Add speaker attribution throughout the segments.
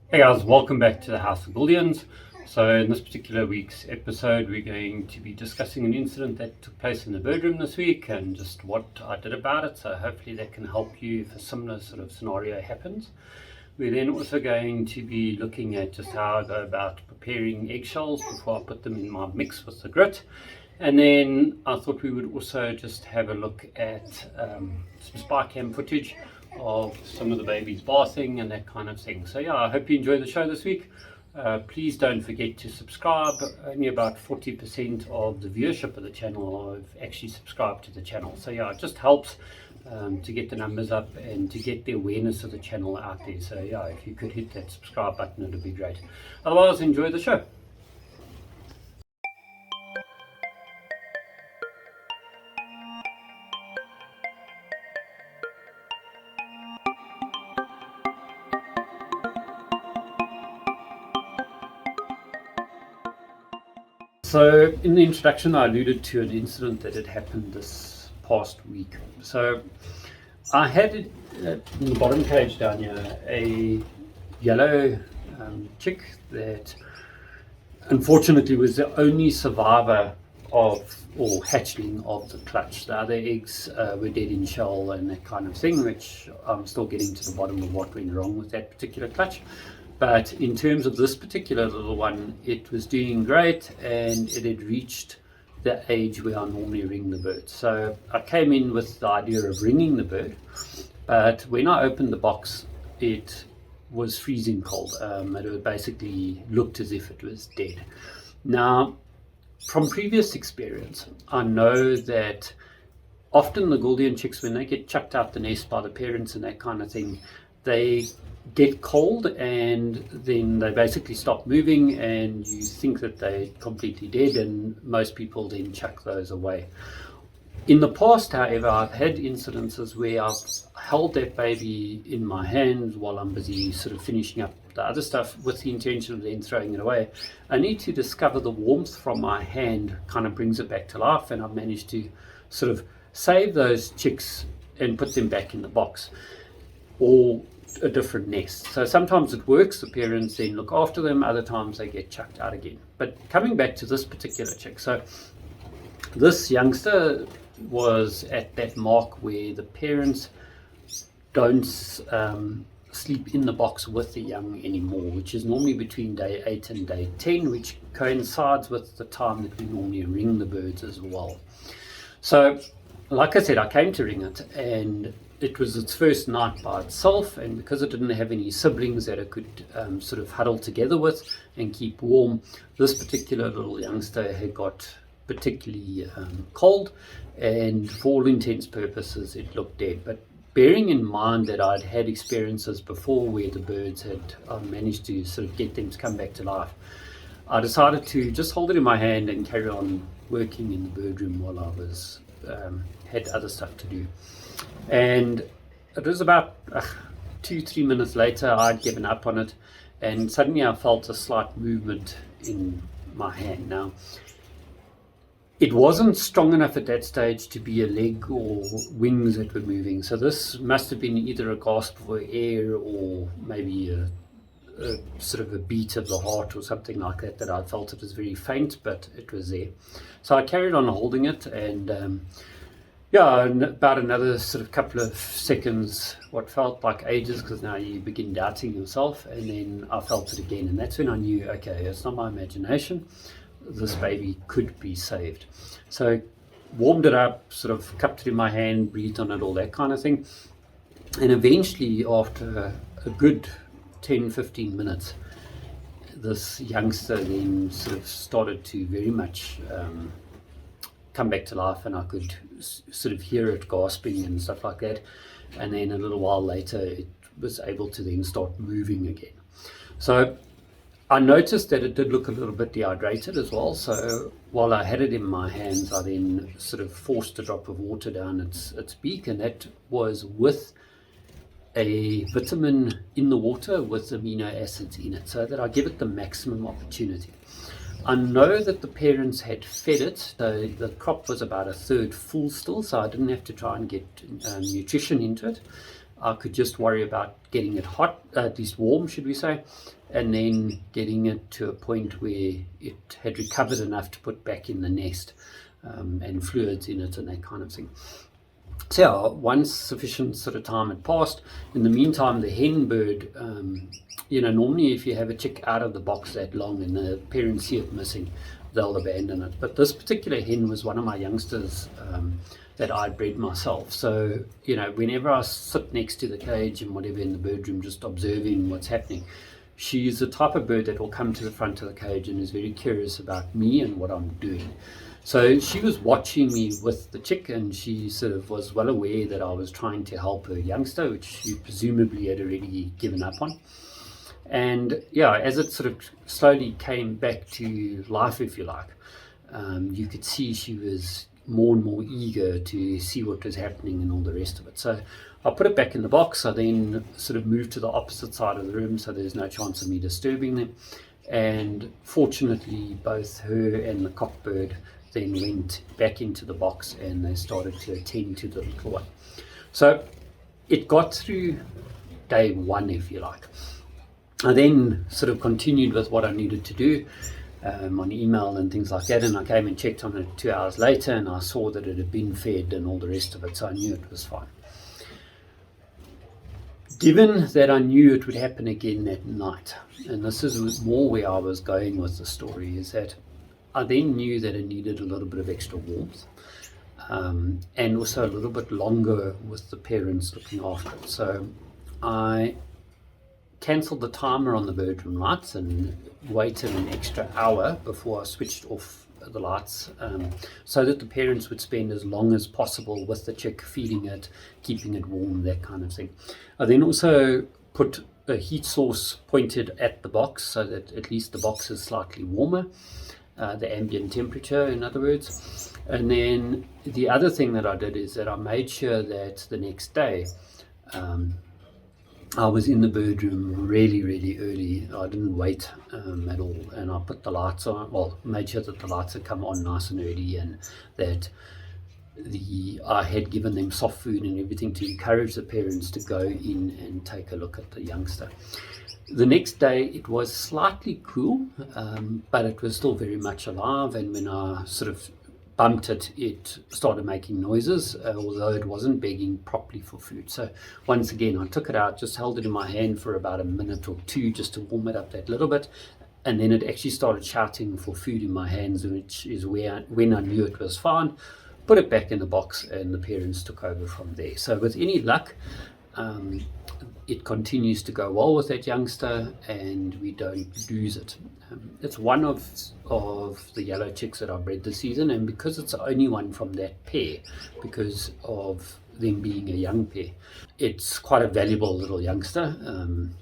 Speaker 1: Hey guys, welcome back to the House of Gouldians. So in this particular week's episode, we're going to be discussing an incident that took place in the birdroom this week and just what I did about it. So hopefully that can help you if a similar sort of scenario happens. We're then also going to be looking at just how I go about preparing eggshells before I put them in my mix with the grit. And then I thought we would also just have a look at some spy cam footage of some of the babies bathing and that kind of thing. So yeah, I hope you enjoy the show this week. Please don't forget to subscribe. Only about 40% of the viewership of the channel have actually subscribed to the channel. So yeah, it just helps to get the numbers up and to get the awareness of the channel out there. So yeah, if you could hit that subscribe button, it would be great. Otherwise, enjoy the show. So in the introduction, I alluded to an incident that had happened this past week. So I had in the bottom cage down here a yellow chick that unfortunately was the only survivor of or hatchling of the clutch. The other eggs were dead in shell and that kind of thing, which I'm still getting to the bottom of what went wrong with that particular clutch. But in terms of this particular little one, it was doing great and it had reached the age where I normally ring the bird. So I came in with the idea of ringing the bird, but when I opened the box, it was freezing cold. It basically looked as if it was dead. Now, from previous experience, I know that often the Gouldian chicks, when they get chucked out the nest by the parents and that kind of thing, they get cold and then they basically stop moving and you think that they're completely dead, and most people then chuck those away. In the past, however, I've had incidences where I've held that baby in my hands while I'm busy sort of finishing up the other stuff with the intention of then throwing it away. I need to discover the warmth from my hand kind of brings it back to life, and I've managed to sort of save those chicks and put them back in the box or a different nest. So sometimes it works, the parents then look after them, other times they get chucked out again. But coming back to this particular chick, so this youngster was at that mark where the parents don't sleep in the box with the young anymore, which is normally between day 8 and day 10, which coincides with the time that we normally ring the birds as well. So like I said, I came to ring it and it was its first night by itself, and because it didn't have any siblings that it could sort of huddle together with and keep warm, this particular little youngster had got particularly cold, and for all intents purposes it looked dead. But bearing in mind that I'd had experiences before where the birds had managed to sort of get them to come back to life, I decided to just hold it in my hand and carry on working in the birdroom while I was had other stuff to do. And it was about 2-3 minutes later I'd given up on it, and suddenly I felt a slight movement in my hand. Now, it wasn't strong enough at that stage to be a leg or wings that were moving, so this must have been either a gasp for air or maybe a sort of a beat of the heart or something like that, that I felt. It was very faint, but it was there. So I carried on holding it, and and about another sort of couple of seconds, what felt like ages, because now you begin doubting yourself, and then I felt it again, and that's when I knew, okay, it's not my imagination, this baby could be saved. So warmed it up, sort of cupped it in my hand, breathed on it, all that kind of thing, and eventually after a good 10-15 minutes, this youngster then sort of started to very much come back to life, and I could sort of hear it gasping and stuff like that. And then a little while later it was able to then start moving again. So I noticed that it did look a little bit dehydrated as well, so while I had it in my hands, I then sort of forced a drop of water down its beak, and that was with a vitamin in the water with amino acids in it, so that I give it the maximum opportunity. I know that the parents had fed it, so the crop was about a third full still, so I didn't have to try and get nutrition into it. I could just worry about getting it hot, at least warm, should we say, and then getting it to a point where it had recovered enough to put back in the nest, and fluids in it and that kind of thing. So yeah, once sufficient sort of time had passed, in the meantime, the hen bird, normally if you have a chick out of the box that long and the parents see it missing, they'll abandon it. But this particular hen was one of my youngsters that I bred myself. So, whenever I sit next to the cage and whatever in the birdroom, just observing what's happening, she's the type of bird that will come to the front of the cage and is very curious about me and what I'm doing. So she was watching me with the chick, and she sort of was well aware that I was trying to help her youngster, which she presumably had already given up on. And yeah, as it sort of slowly came back to life, if you like, you could see she was more and more eager to see what was happening and all the rest of it. So I put it back in the box. I then sort of moved to the opposite side of the room so there's no chance of me disturbing them. And fortunately, both her and the cockbird then went back into the box and they started to attend to the little one. So it got through day one, if you like. I then sort of continued with what I needed to do on email and things like that, and I came and checked on it 2 hours later and I saw that it had been fed and all the rest of it, so I knew it was fine. Given that I knew it would happen again that night, and this is more where I was going with the story, is that I then knew that it needed a little bit of extra warmth, and also a little bit longer with the parents looking after it. So I cancelled the timer on the birdroom lights and waited an extra hour before I switched off the lights, so that the parents would spend as long as possible with the chick, feeding it, keeping it warm, that kind of thing. I then also put a heat source pointed at the box so that at least the box is slightly warmer, the ambient temperature, in other words. And then the other thing that I did is that I made sure that the next day I was in the birdroom really, really early. I didn't wait at all, and I put the lights on, well, made sure that the lights had come on nice and early, and that I had given them soft food and everything to encourage the parents to go in and take a look at the youngster. The next day it was slightly cool, but it was still very much alive, and when I sort of bumped it, it started making noises, although it wasn't begging properly for food. So once again, I took it out, just held it in my hand for about a minute or two just to warm it up that little bit, and then it actually started shouting for food in my hands, which is when I knew it was fine. Put it back in the box and the parents took over from there. So with any luck, it continues to go well with that youngster and we don't lose it. It's one of the yellow chicks that I bred this season, and because it's the only one from that pair, because of them being a young pair, it's quite a valuable little youngster.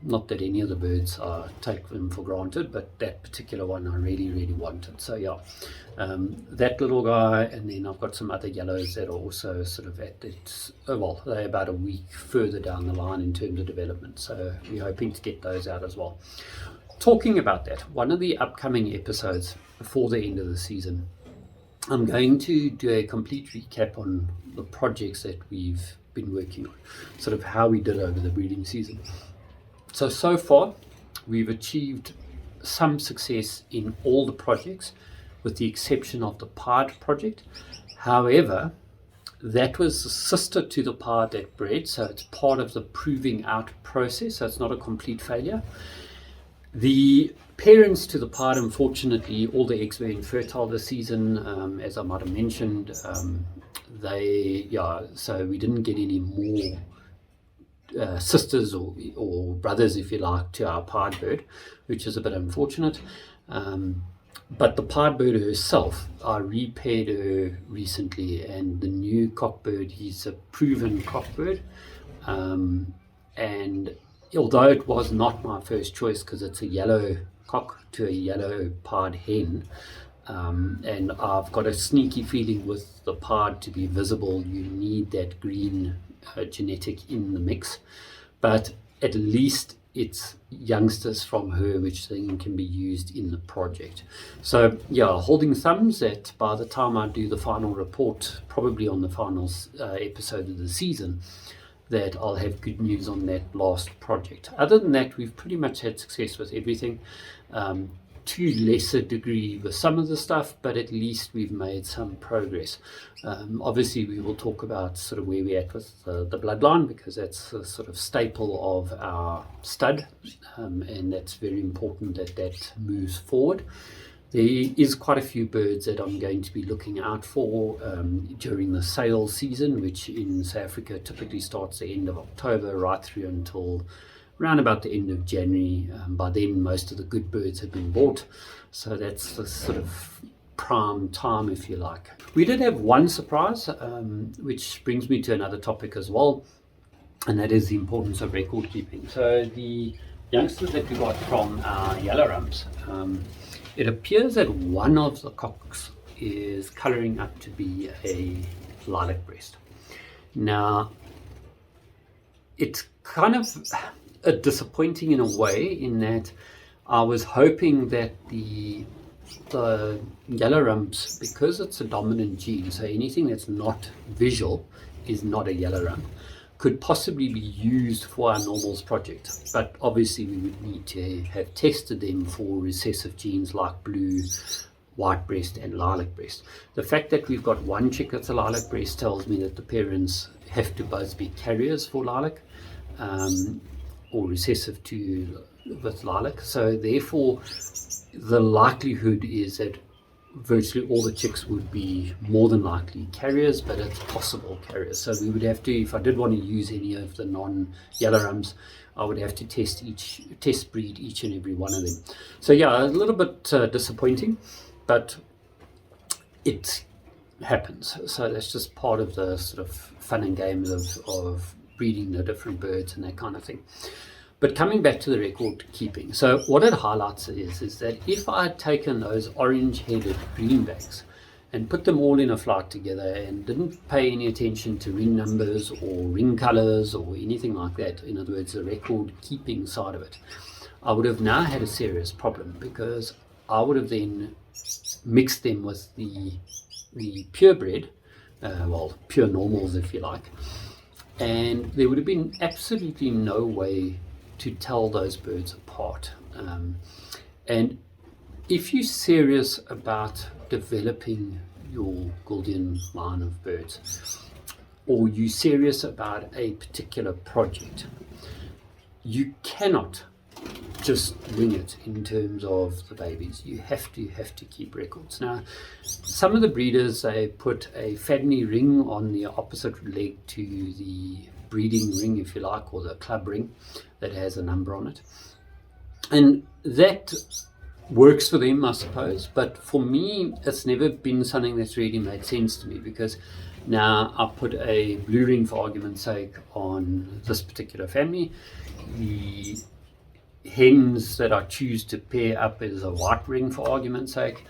Speaker 1: Not that any of the birds take them for granted, but that particular one I really, really wanted. So yeah, that little guy, and then I've got some other yellows that are also sort of at its, well, they're about a week further down the line in terms of development, so we're hoping to get those out as well. Talking about that, one of the upcoming episodes before the end of the season, I'm going to do a complete recap on the projects that we've been working on, sort of how we did over the breeding season. So far, we've achieved some success in all the projects, with the exception of the pied project. However, that was the sister to the pied that bred, so it's part of the proving out process, so it's not a complete failure. The parents to the pied, unfortunately, all the eggs were infertile this season, as I might have mentioned. So we didn't get any more sisters or brothers, if you like, to our pied bird, which is a bit unfortunate. But the pied bird herself, I repaired her recently, and the new cockbird, he's a proven cockbird. And although it was not my first choice because it's a yellow cock to a yellow pied hen, and I've got a sneaky feeling with the pied to be visible, you need that green genetic in the mix. But at least it's youngsters from her which then can be used in the project. So yeah, holding thumbs that by the time I do the final report, probably on the final episode of the season, that I'll have good news on that last project. Other than that, we've pretty much had success with everything. To lesser degree with some of the stuff, but at least we've made some progress. Obviously, we will talk about sort of where we're at with the bloodline, because that's a sort of staple of our stud, and that's very important that that moves forward. There is quite a few birds that I'm going to be looking out for during the sale season, which in South Africa typically starts the end of October right through until around about the end of January. By then, most of the good birds have been bought, so that's the sort of prime time, if you like. We did have one surprise, which brings me to another topic as well, and that is the importance of record keeping. So the youngsters that we got from our yellow rumps, it appears that one of the cocks is colouring up to be a lilac breast. Now, it's kind of disappointing in a way, in that I was hoping that the yellow rumps, because it's a dominant gene, so anything that's not visual is not a yellow rump, could possibly be used for our normals project. But obviously we would need to have tested them for recessive genes like blue, white breast and lilac breast. The fact that we've got one chick that's a lilac breast tells me that the parents have to both be carriers for lilac, or recessive to with lilac. So therefore the likelihood is that virtually all the chicks would be more than likely carriers, but it's possible carriers. So we would have to, if I did want to use any of the non-yellow rumps, I would have to test breed each and every one of them. So yeah, a little bit disappointing, but it happens. So that's just part of the sort of fun and games of breeding the different birds and that kind of thing. But coming back to the record keeping, so what it highlights is that if I had taken those orange-headed greenbacks and put them all in a flight together and didn't pay any attention to ring numbers or ring colors or anything like that, in other words, the record keeping side of it, I would have now had a serious problem, because I would have then mixed them with the purebred, well, pure normals if you like, and there would have been absolutely no way to tell those birds apart. And if you're serious about developing your Gouldian line of birds, or you're serious about a particular project, you cannot just wing it in terms of the babies. You have to keep records. Now, some of the breeders, they put a Fadney ring on the opposite leg to the breeding ring, if you like, or the club ring that has a number on it, and that works for them, I suppose. But for me, it's never been something that's really made sense to me, because now I put a blue ring, for argument's sake, on this particular family. The hens that I choose to pair up is a white ring, for argument's sake.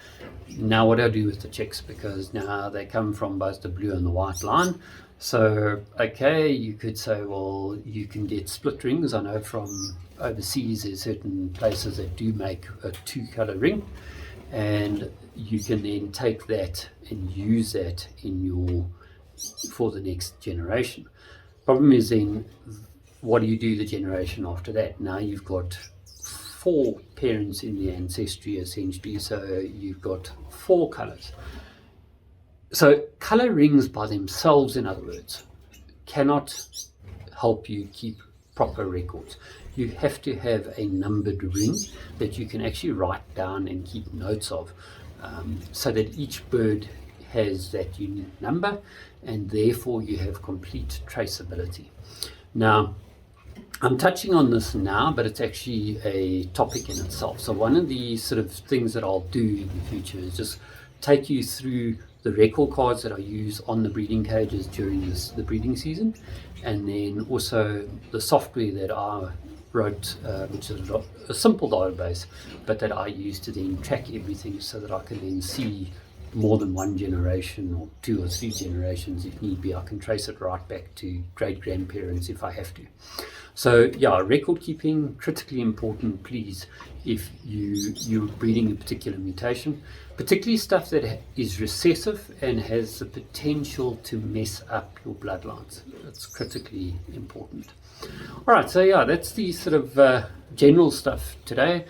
Speaker 1: Now what do I do with the chicks? Because now they come from both the blue and the white line. So, okay, you could say, well, you can get split rings. I know from overseas there's certain places that do make a two-color ring, and you can then take that and use that for the next generation. Problem is then, what do you do the generation after that? Now you've got 4 parents in the ancestry, essentially, so you've got 4 colors. So color rings by themselves, in other words, cannot help you keep proper records. You have to have a numbered ring that you can actually write down and keep notes of, so that each bird has that unique number, and therefore you have complete traceability. Now, I'm touching on this now, but it's actually a topic in itself. So one of the sort of things that I'll do in the future is just take you through the record cards that I use on the breeding cages during the breeding season, and then also the software that I wrote, which is a simple database, but that I use to then track everything, so that I can then see more than one generation or 2 or 3 generations if need be. I can trace it right back to great grandparents if I have to. So yeah, record keeping, critically important, please, if you're breeding a particular mutation, particularly stuff that is recessive and has the potential to mess up your bloodlines. That's critically important. All right, so yeah, that's the sort of general stuff today.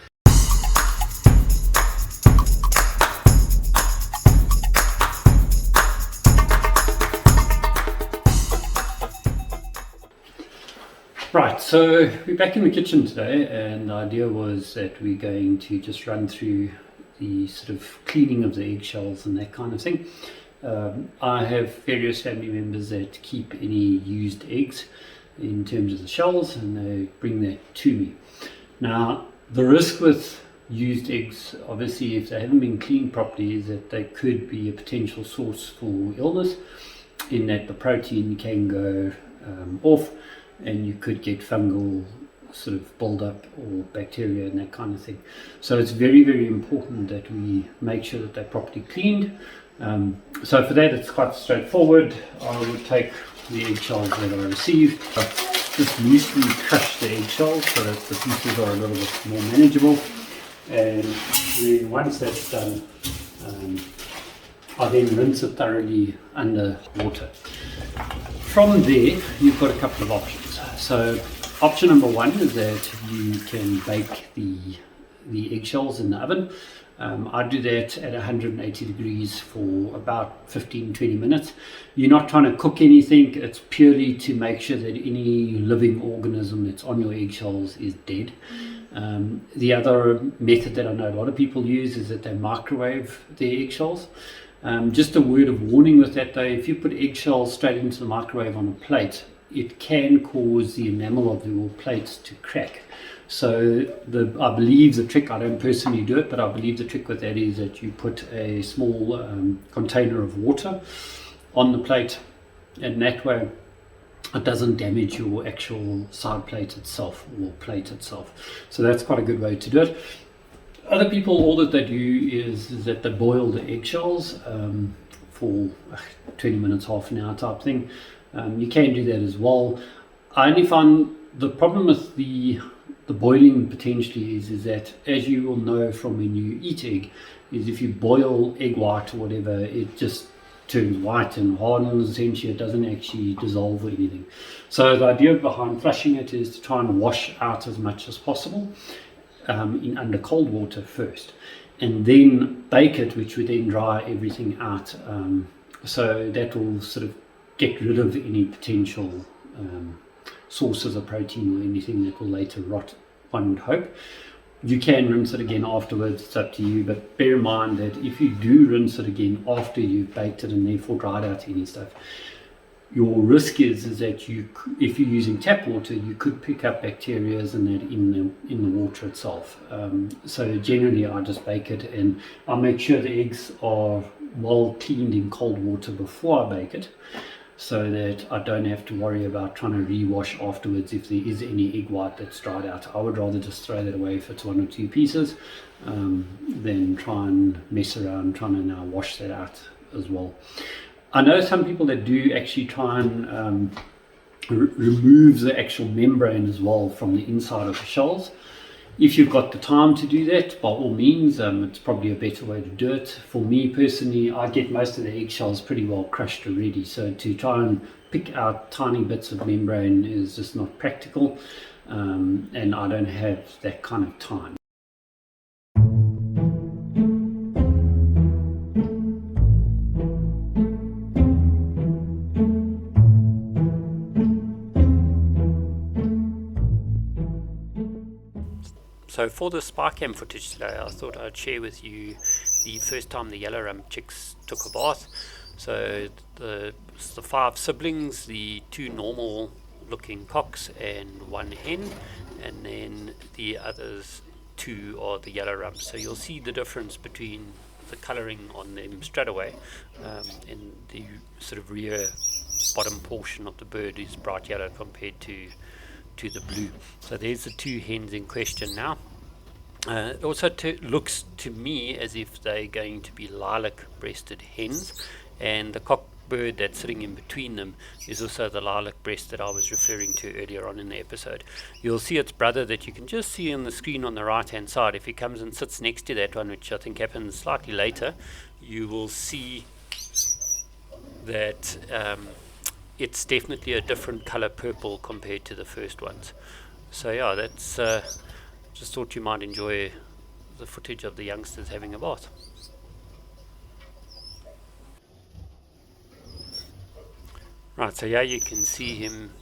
Speaker 1: Right, so we're back in the kitchen today, and the idea was that we're going to just run through the sort of cleaning of the eggshells and that kind of thing. I have various family members that keep any used eggs in terms of the shells, and they bring that to me. Now, the risk with used eggs, obviously, if they haven't been cleaned properly, is that they could be a potential source for illness, in that the protein can go off, and you could get fungal sort of build-up or bacteria and that kind of thing. So it's very, very important that we make sure that they're properly cleaned. So for that, it's quite straightforward. I would take the eggshells that I received, just loosely crush the eggshells so that the pieces are a little bit more manageable. And then once that's done, I then rinse it thoroughly under water. From there, you've got a couple of options. So option number one is that you can bake the eggshells in the oven. I do that at 180 degrees for about 15-20 minutes. You're not trying to cook anything, it's purely to make sure that any living organism that's on your eggshells is dead. The other method that I know a lot of people use is that they microwave their eggshells. Just a word of warning with that though, if you put eggshells straight into the microwave on a plate, it can cause the enamel of your plates to crack. So I believe the trick, I don't personally do it, but I believe the trick with that is that you put a small container of water on the plate, and that way it doesn't damage your actual side plate itself or plate itself. So that's quite a good way to do it. Other people, all that they do is that they boil the eggshells for 20 minutes, half an hour type thing. You can do that as well. I only find the problem with the boiling potentially is that, as you will know from when you eat egg, is if you boil egg white or whatever, it just turns white and hardens. Essentially, it doesn't actually dissolve or anything. So the idea behind flushing it is to try and wash out as much as possible in under cold water first, and then bake it, which would then dry everything out. So that will sort of get rid of any potential sources of protein or anything that will later rot, one would hope. You can rinse it again afterwards, it's up to you, but bear in mind that if you do rinse it again after you've baked it and therefore dried out any stuff, your risk is that if you're using tap water, you could pick up bacteria and that in the water itself. So generally I just bake it, and I'll make sure the eggs are well cleaned in cold water before I bake it, so that I don't have to worry about trying to rewash afterwards if there is any egg white that's dried out. I would rather just throw that away if it's 1 or 2 pieces than try and mess around trying to now wash that out as well. I know some people that do actually try and remove the actual membrane as well from the inside of the shells. If you've got the time to do that, by all means, it's probably a better way to do it. For me personally, I get most of the eggshells pretty well crushed already, so to try and pick out tiny bits of membrane is just not practical, and I don't have that kind of time. So for the spy cam footage today, I thought I'd share with you the first time the yellow rump chicks took a bath. So the 5 siblings, the 2 normal looking cocks and 1 hen, and then the others 2 are the yellow rumps. So you'll see the difference between the colouring on them straight away, and the sort of rear bottom portion of the bird is bright yellow compared to the blue. So there's the 2 hens in question now. It also looks to me as if they're going to be lilac-breasted hens, and the cock bird that's sitting in between them is also the lilac breast that I was referring to earlier on in the episode. You'll see its brother that you can just see on the screen on the right hand side. If he comes and sits next to that one, which I think happens slightly later, you will see that it's definitely a different color purple compared to the first ones. So yeah, that's just thought you might enjoy the footage of the youngsters having a bath. Right, so yeah, you can see him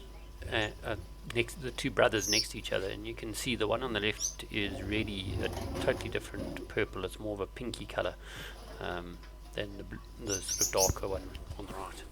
Speaker 1: the two brothers next to each other, and you can see the one on the left is really a totally different purple. It's more of a pinky color than the sort of darker one on the right.